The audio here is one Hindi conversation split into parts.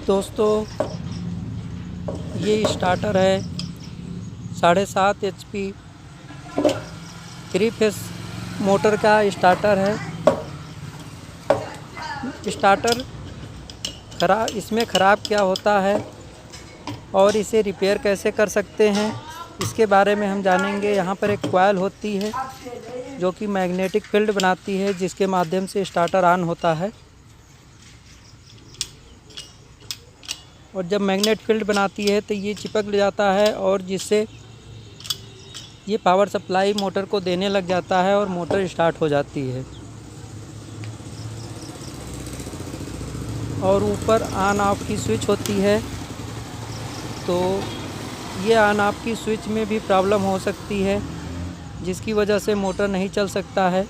दोस्तों, ये स्टार्टर है 7.5 HP 3 फेस मोटर का स्टार्टर है। स्टार्टर इसमें ख़राब क्या होता है और इसे रिपेयर कैसे कर सकते हैं, इसके बारे में हम जानेंगे। यहाँ पर एक कॉइल होती है जो कि मैग्नेटिक फील्ड बनाती है, जिसके माध्यम से स्टार्टर ऑन होता है। और जब मैग्नेट फील्ड बनाती है तो ये चिपक जाता है और जिससे ये पावर सप्लाई मोटर को देने लग जाता है और मोटर स्टार्ट हो जाती है। और ऊपर ऑन ऑफ की स्विच होती है, तो ये ऑन ऑफ की स्विच में भी प्रॉब्लम हो सकती है, जिसकी वजह से मोटर नहीं चल सकता है,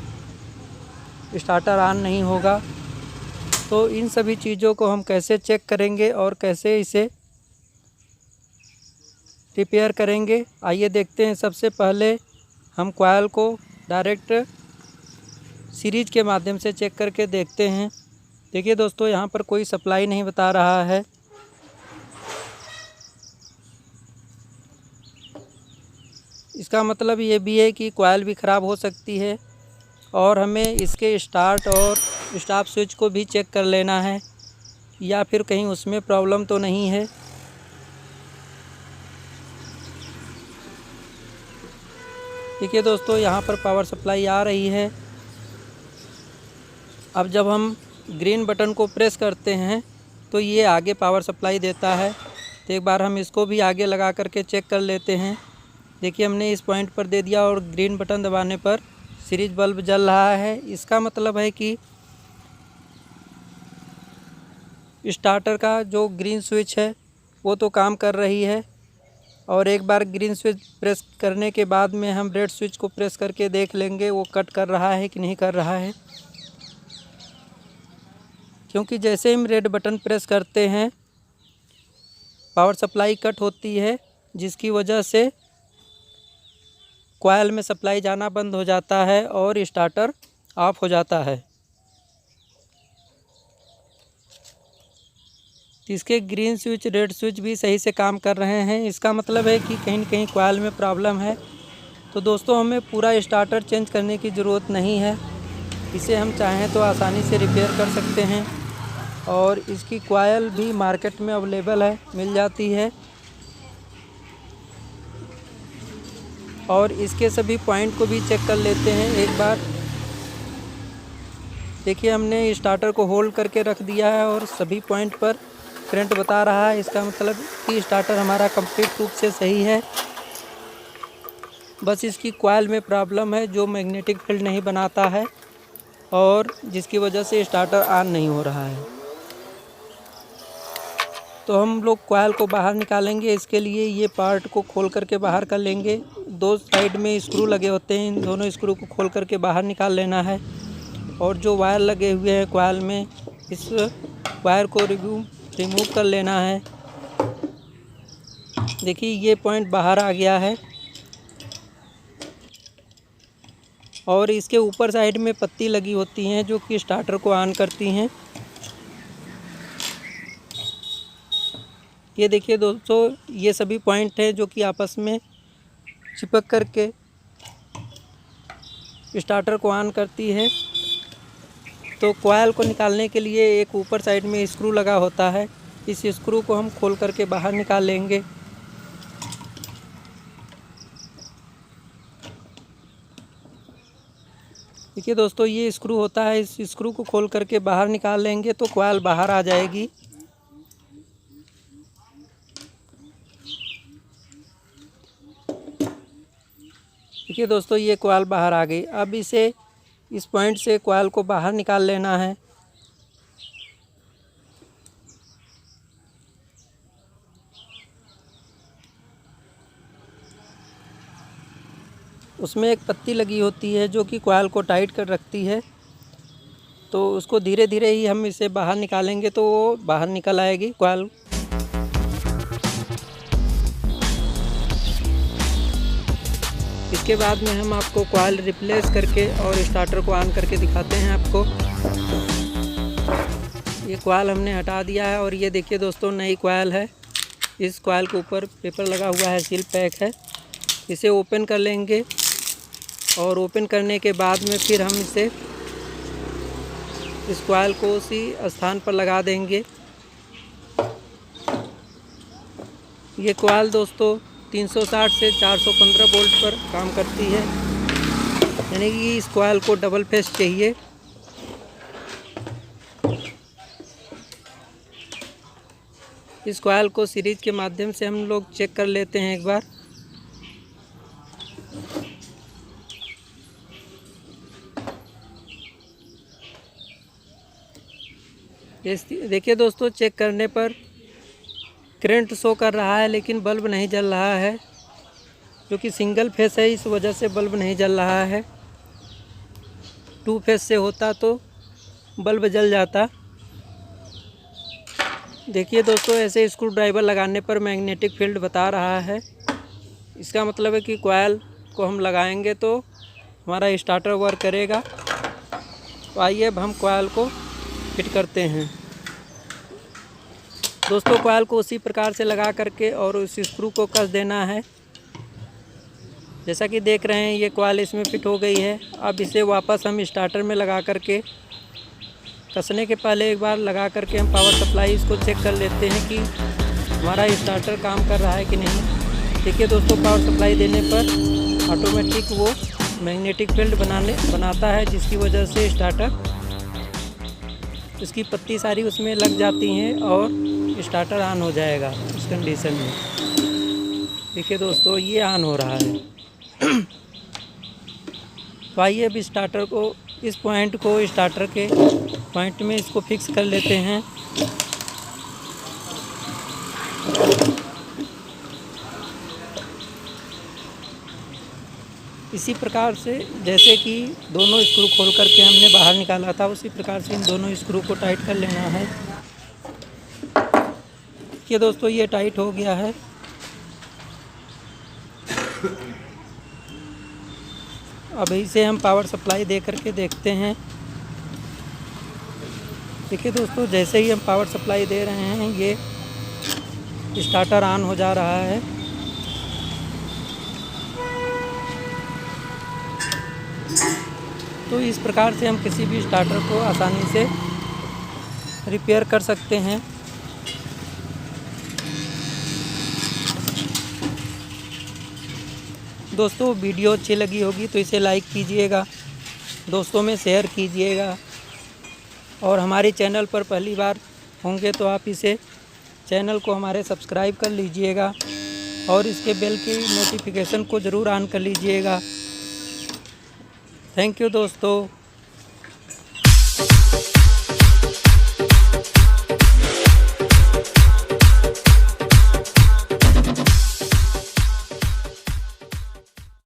स्टार्टर ऑन नहीं होगा। तो इन सभी चीज़ों को हम कैसे चेक करेंगे और कैसे इसे रिपेयर करेंगे, आइए देखते हैं। सबसे पहले हम कॉइल को डायरेक्ट सीरीज के माध्यम से चेक करके देखते हैं। देखिए दोस्तों, यहाँ पर कोई सप्लाई नहीं बता रहा है। इसका मतलब ये भी है कि कॉइल भी ख़राब हो सकती है और हमें इसके स्टार्ट और स्टॉप स्विच को भी चेक कर लेना है, या फिर कहीं उसमें प्रॉब्लम तो नहीं है। देखिए दोस्तों, यहाँ पर पावर सप्लाई आ रही है। अब जब हम ग्रीन बटन को प्रेस करते हैं तो ये आगे पावर सप्लाई देता है। तो एक बार हम इसको भी आगे लगा करके चेक कर लेते हैं। देखिए, हमने इस पॉइंट पर दे दिया और ग्रीन बटन दबाने पर सीरीज बल्ब जल रहा है। इसका मतलब है कि स्टार्टर का जो ग्रीन स्विच है वो तो काम कर रही है। और एक बार ग्रीन स्विच प्रेस करने के बाद में हम रेड स्विच को प्रेस करके देख लेंगे वो कट कर रहा है कि नहीं कर रहा है। क्योंकि जैसे हम रेड बटन प्रेस करते हैं पावर सप्लाई कट होती है, जिसकी वजह से कॉइल में सप्लाई जाना बंद हो जाता है और स्टार्टर ऑफ हो जाता है। इसके ग्रीन स्विच रेड स्विच भी सही से काम कर रहे हैं। इसका मतलब है कि कहीं न कहीं कॉइल में प्रॉब्लम है। तो दोस्तों, हमें पूरा स्टार्टर चेंज करने की ज़रूरत नहीं है। इसे हम चाहें तो आसानी से रिपेयर कर सकते हैं और इसकी कॉइल भी मार्केट में अवेलेबल है, मिल जाती है। और इसके सभी पॉइंट को भी चेक कर लेते हैं एक बार। देखिए, हमने स्टार्टर को होल्ड करके रख दिया है और सभी पॉइंट पर करंट बता रहा है। इसका मतलब कि स्टार्टर हमारा कंप्लीट रूप से सही है। बस इसकी कॉइल में प्रॉब्लम है जो मैग्नेटिक फील्ड नहीं बनाता है और जिसकी वजह से स्टार्टर ऑन नहीं हो रहा है। तो हम लोग कॉइल को बाहर निकालेंगे। इसके लिए ये पार्ट को खोल करके बाहर कर लेंगे। 2 साइड में स्क्रू लगे होते हैं, इन दोनों स्क्रू को खोल करके बाहर निकाल लेना है। और जो वायर लगे हुए हैं कॉइल में, इस वायर को रिमूव कर लेना है। देखिए, ये पॉइंट बाहर आ गया है और इसके ऊपर साइड में पत्ती लगी होती हैं जो कि स्टार्टर को ऑन करती हैं। ये देखिए दोस्तों, ये सभी पॉइंट हैं जो कि आपस में चिपक करके स्टार्टर को ऑन करती है। तो कॉइल को निकालने के लिए एक ऊपर साइड में स्क्रू लगा होता है। इस स्क्रू को हम खोल करके बाहर निकाल लेंगे। देखिए दोस्तों, ये स्क्रू होता है। इस स्क्रू को खोल करके बाहर निकाल लेंगे तो कॉइल बाहर आ जाएगी। देखिए दोस्तों, ये कॉइल बाहर आ गई। अब इस पॉइंट से कॉइल को बाहर निकाल लेना है। उसमें एक पत्ती लगी होती है जो कि कॉइल को टाइट कर रखती है। तो उसको धीरे धीरे ही हम इसे बाहर निकालेंगे तो वो बाहर निकल आएगी कॉइल। इसके बाद में हम आपको कॉइल रिप्लेस करके और स्टार्टर को ऑन करके दिखाते हैं आपको। ये कॉइल हमने हटा दिया है और ये देखिए दोस्तों नई कॉइल है। इस कॉइल के ऊपर पेपर लगा हुआ है, सील पैक है। इसे ओपन कर लेंगे और ओपन करने के बाद में फिर हम इस कॉइल को उसी स्थान पर लगा देंगे। ये कॉइल दोस्तों 360 से 415 वोल्ट पर काम करती है, यानी कि इस कॉइल को डबल फेस चाहिए। इस कॉइल को सीरीज के माध्यम से हम लोग चेक कर लेते हैं एक बार। देखिए दोस्तों, चेक करने पर करंट शो कर रहा है लेकिन बल्ब नहीं जल रहा है, क्योंकि सिंगल फेस है इस वजह से बल्ब नहीं जल रहा है। 2 फेस से होता तो बल्ब जल जाता। देखिए दोस्तों, ऐसे स्क्रू ड्राइवर लगाने पर मैग्नेटिक फील्ड बता रहा है। इसका मतलब है कि कॉइल को हम लगाएंगे तो हमारा स्टार्टर वर्क करेगा। तो आइए अब हम कॉइल को फिट करते हैं। दोस्तों, कॉइल को उसी प्रकार से लगा करके और उस स्क्रू को कस देना है। जैसा कि देख रहे हैं ये कॉइल इसमें फिट हो गई है। अब इसे वापस हम स्टार्टर में लगा करके, कसने के पहले एक बार लगा करके हम पावर सप्लाई इसको चेक कर लेते हैं कि हमारा स्टार्टर काम कर रहा है कि नहीं। देखिए दोस्तों, पावर सप्लाई देने पर ऑटोमेटिक वो मैग्नेटिक फील्ड बनाता है, जिसकी वजह से स्टार्टर, इसकी पत्ती सारी उसमें लग जाती हैं और स्टार्टर ऑन हो जाएगा उस कंडीशन में। देखिए दोस्तों, ये ऑन हो रहा है। तो आइए अब स्टार्टर को, इस पॉइंट को स्टार्टर के पॉइंट में इसको फिक्स कर लेते हैं। इसी प्रकार से जैसे कि दोनों स्क्रू खोल करके हमने बाहर निकाला था, उसी प्रकार से इन दोनों स्क्रू को टाइट कर लेना है। ये दोस्तों, ये टाइट हो गया है। अब इसे हम पावर सप्लाई दे करके देखते हैं। देखिए दोस्तों, जैसे ही हम पावर सप्लाई दे रहे हैं ये स्टार्टर ऑन हो जा रहा है। तो इस प्रकार से हम किसी भी स्टार्टर को आसानी से रिपेयर कर सकते हैं। दोस्तों, वीडियो अच्छी लगी होगी तो इसे लाइक कीजिएगा, दोस्तों में शेयर कीजिएगा, और हमारे चैनल पर पहली बार होंगे तो आप इसे चैनल को हमारे सब्सक्राइब कर लीजिएगा और इसके बेल की नोटिफिकेशन को ज़रूर ऑन कर लीजिएगा। थैंक यू दोस्तों।